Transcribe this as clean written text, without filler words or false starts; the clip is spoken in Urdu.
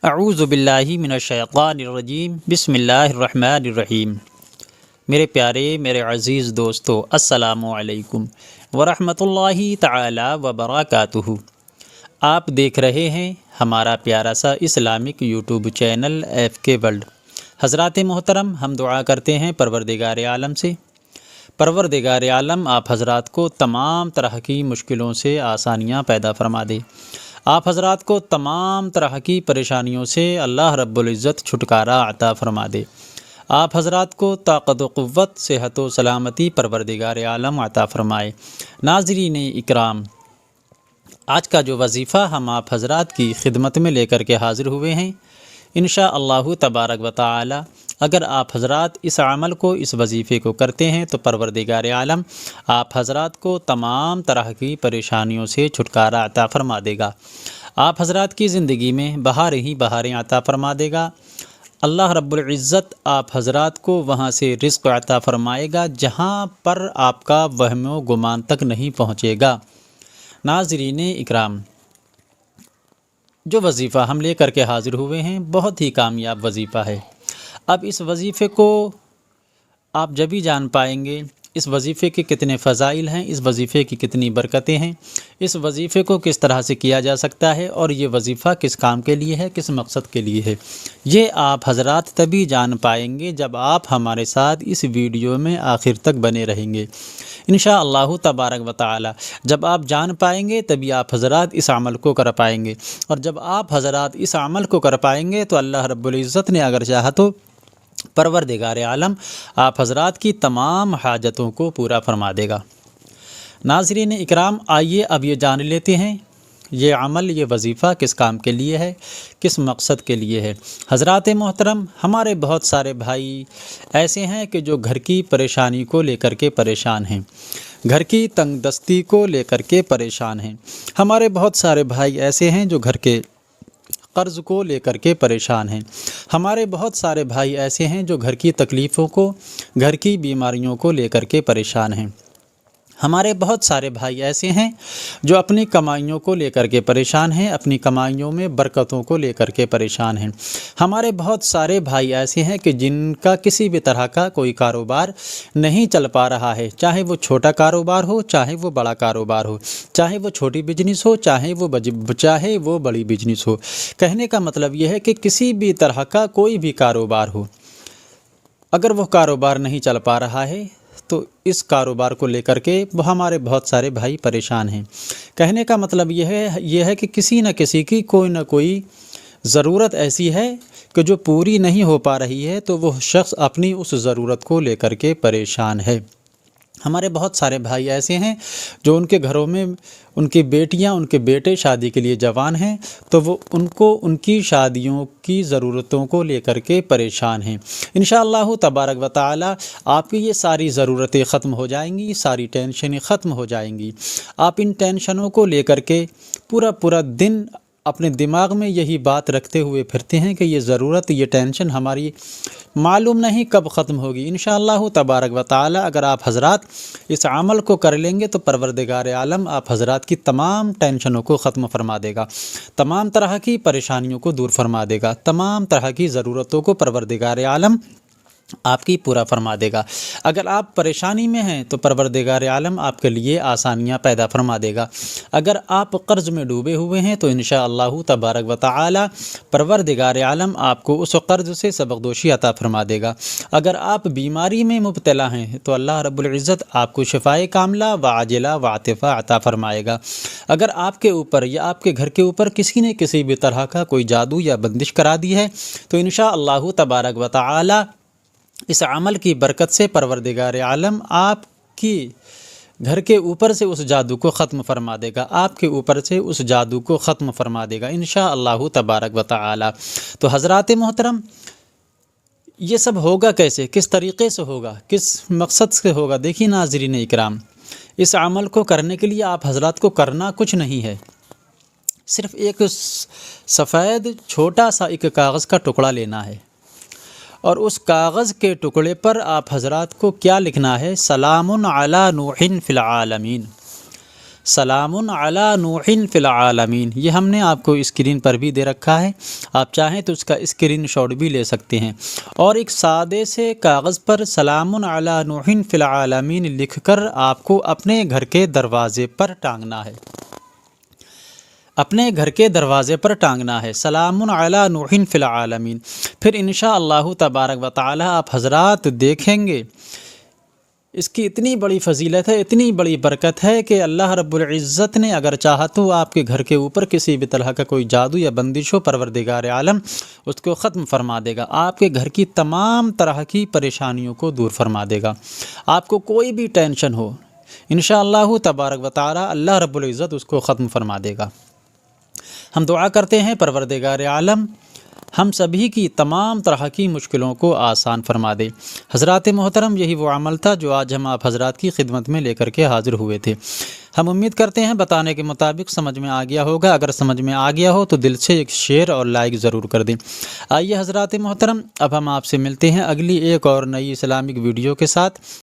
اعوذ باللہ من الشیطان الرجیم بسم اللہ الرحمن الرحیم۔ میرے پیارے میرے عزیز دوستو، السلام علیکم ورحمۃ اللہ تعالی وبرکاتہ۔ آپ دیکھ رہے ہیں ہمارا پیارا سا Islamic YouTube channel FK world. حضرات محترم، ہم دعا کرتے ہیں پروردگار عالم سے، پروردگار عالم آپ حضرات کو تمام طرح کی مشکلوں سے آسانیاں پیدا فرما دے، آپ حضرات کو تمام طرح کی پریشانیوں سے اللہ رب العزت چھٹکارا عطا فرما دے، آپ حضرات کو طاقت و قوت، صحت و سلامتی پروردگار عالم عطا فرمائے۔ ناظرین اکرام، آج کا جو وظیفہ ہم آپ حضرات کی خدمت میں لے کر کے حاضر ہوئے ہیں، انشاءاللہ تبارک و تعالی اگر آپ حضرات اس عمل کو، اس وظیفے کو کرتے ہیں تو پروردگار عالم آپ حضرات کو تمام طرح کی پریشانیوں سے چھٹکارا عطا فرما دے گا، آپ حضرات کی زندگی میں بہار ہی بہاریں عطا فرما دے گا۔ اللہ رب العزت آپ حضرات کو وہاں سے رزق عطا فرمائے گا جہاں پر آپ کا وہم و گمان تک نہیں پہنچے گا۔ ناظرین اکرام، جو وظیفہ ہم لے کر کے حاضر ہوئے ہیں بہت ہی کامیاب وظیفہ ہے۔ اب اس وظیفے کو آپ جب ہی جان پائیں گے، اس وظیفے کے کتنے فضائل ہیں، اس وظیفے کی کتنی برکتیں ہیں، اس وظیفے کو کس طرح سے کیا جا سکتا ہے اور یہ وظیفہ کس کام کے لیے ہے، کس مقصد کے لیے ہے، یہ آپ حضرات تبھی جان پائیں گے جب آپ ہمارے ساتھ اس ویڈیو میں آخر تک بنے رہیں گے انشاءاللہ تبارک و تعالی۔ جب آپ جان پائیں گے تبھی آپ حضرات اس عمل کو کر پائیں گے، اور جب آپ حضرات اس عمل کو کر پائیں گے تو اللہ رب العزت نے اگر چاہا تو پروردگار عالم آپ حضرات کی تمام حاجتوں کو پورا فرما دے گا۔ ناظرین اکرام، آئیے اب یہ جان لیتے ہیں یہ عمل، یہ وظیفہ کس کام کے لیے ہے، کس مقصد کے لیے ہے۔ حضرات محترم، ہمارے بہت سارے بھائی ایسے ہیں کہ جو گھر کی پریشانی کو لے کر کے پریشان ہیں، گھر کی تنگ دستی کو لے کر کے پریشان ہیں، ہمارے بہت سارے بھائی ایسے ہیں جو گھر کے قرض کو لے کر کے پریشان ہیں، ہمارے بہت سارے بھائی ایسے ہیں جو گھر کی تکلیفوں کو، گھر کی بیماریوں کو لے کر کے پریشان ہیں، ہمارے بہت سارے بھائی ایسے ہیں جو اپنی کمائیوں کو لے کر کے پریشان ہیں، اپنی کمائیوں میں برکتوں کو لے کر کے پریشان ہیں، ہمارے بہت سارے بھائی ایسے ہیں کہ جن کا کسی بھی طرح کا کوئی کاروبار نہیں چل پا رہا ہے، چاہے وہ چھوٹا کاروبار ہو، چاہے وہ بڑا کاروبار ہو، چاہے وہ چھوٹی بزنس ہو، چاہے وہ بڑی بزنس ہو۔ کہنے کا مطلب یہ ہے کہ کسی بھی طرح کا کوئی بھی کاروبار ہو، اگر وہ کاروبار نہیں چل پا رہا ہے تو اس کاروبار کو لے کر کے وہ ہمارے بہت سارے بھائی پریشان ہیں۔ کہنے کا مطلب یہ ہے کہ کسی نہ کسی کی کوئی نہ کوئی ضرورت ایسی ہے کہ جو پوری نہیں ہو پا رہی ہے، تو وہ شخص اپنی اس ضرورت کو لے کر کے پریشان ہے۔ ہمارے بہت سارے بھائی ایسے ہیں جو ان کے گھروں میں ان کی بیٹیاں، ان کے بیٹے شادی کے لیے جوان ہیں، تو وہ ان کو ان کی شادیوں کی ضرورتوں کو لے کر کے پریشان ہیں۔ انشاءاللہ تبارک و تعالی آپ کی یہ ساری ضرورتیں ختم ہو جائیں گی، ساری ٹینشنیں ختم ہو جائیں گی۔ آپ ان ٹینشنوں کو لے کر کے پورا دن اپنے دماغ میں یہی بات رکھتے ہوئے پھرتے ہیں کہ یہ ضرورت، یہ ٹینشن ہماری معلوم نہیں کب ختم ہوگی۔ انشاءاللہ تبارک و تعالی اگر آپ حضرات اس عمل کو کر لیں گے تو پروردگار عالم آپ حضرات کی تمام ٹینشنوں کو ختم فرما دے گا، تمام طرح کی پریشانیوں کو دور فرما دے گا، تمام طرح کی ضرورتوں کو پروردگار عالم آپ کی پورا فرما دے گا۔ اگر آپ پریشانی میں ہیں تو پروردگار عالم آپ کے لیے آسانیاں پیدا فرما دے گا، اگر آپ قرض میں ڈوبے ہوئے ہیں تو انشاءاللہ تبارک و تعالی پروردگار عالم آپ کو اس قرض سے سبکدوشی عطا فرما دے گا، اگر آپ بیماری میں مبتلا ہیں تو اللہ رب العزت آپ کو شفائے کاملہ و عاجلہ و عاطفہ عطا فرمائے گا، اگر آپ کے اوپر یا آپ کے گھر کے اوپر کسی نے کسی بھی طرح کا کوئی جادو یا بندش کرا دی ہے تو انشاءاللہ تبارک و تعالی اس عمل کی برکت سے پروردگار عالم آپ کی گھر کے اوپر سے اس جادو کو ختم فرما دے گا، آپ کے اوپر سے اس جادو کو ختم فرما دے گا انشاءاللہ تبارک و تعالی۔ تو حضرات محترم، یہ سب ہوگا کیسے، کس طریقے سے ہوگا، کس مقصد سے ہوگا؟ دیکھیے ناظرین اکرام، اس عمل کو کرنے کے لیے آپ حضرات کو کرنا کچھ نہیں ہے، صرف ایک سفید چھوٹا سا ایک کاغذ کا ٹکڑا لینا ہے، اور اس کاغذ کے ٹکڑے پر آپ حضرات کو کیا لکھنا ہے؟ سلام علی نوح فی العالمین۔ سلام علی نوح فی العالمین، یہ ہم نے آپ کو اسکرین پر بھی دے رکھا ہے، آپ چاہیں تو اس کا اسکرین شاٹ بھی لے سکتے ہیں، اور ایک سادے سے کاغذ پر سلام علی نوح فی العالمین لکھ کر آپ کو اپنے گھر کے دروازے پر ٹانگنا ہے، اپنے گھر کے دروازے پر ٹانگنا ہے، سلام علی نوح فی العالمین۔ پھر انشاءاللہ تبارک و تعالی آپ حضرات دیکھیں گے اس کی اتنی بڑی فضیلت ہے، اتنی بڑی برکت ہے کہ اللہ رب العزت نے اگر چاہا تو آپ کے گھر کے اوپر کسی بھی طرح کا کوئی جادو یا بندش ہو، پروردگار عالم اس کو ختم فرما دے گا، آپ کے گھر کی تمام طرح کی پریشانیوں کو دور فرما دے گا، آپ کو کوئی بھی ٹینشن ہو انشاءاللہ تبارک و تعالی اللہ رب العزت اس کو ختم فرما دے گا۔ ہم دعا کرتے ہیں پروردگار عالم ہم سبھی کی تمام طرح کی مشکلوں کو آسان فرما دے۔ حضرات محترم، یہی وہ عمل تھا جو آج ہم آپ حضرات کی خدمت میں لے کر کے حاضر ہوئے تھے۔ ہم امید کرتے ہیں بتانے کے مطابق سمجھ میں آ گیا ہوگا، اگر سمجھ میں آ گیا ہو تو دل سے ایک شیئر اور لائک ضرور کر دیں۔ آئیے حضرات محترم، اب ہم آپ سے ملتے ہیں اگلی ایک اور نئی اسلامک ویڈیو کے ساتھ۔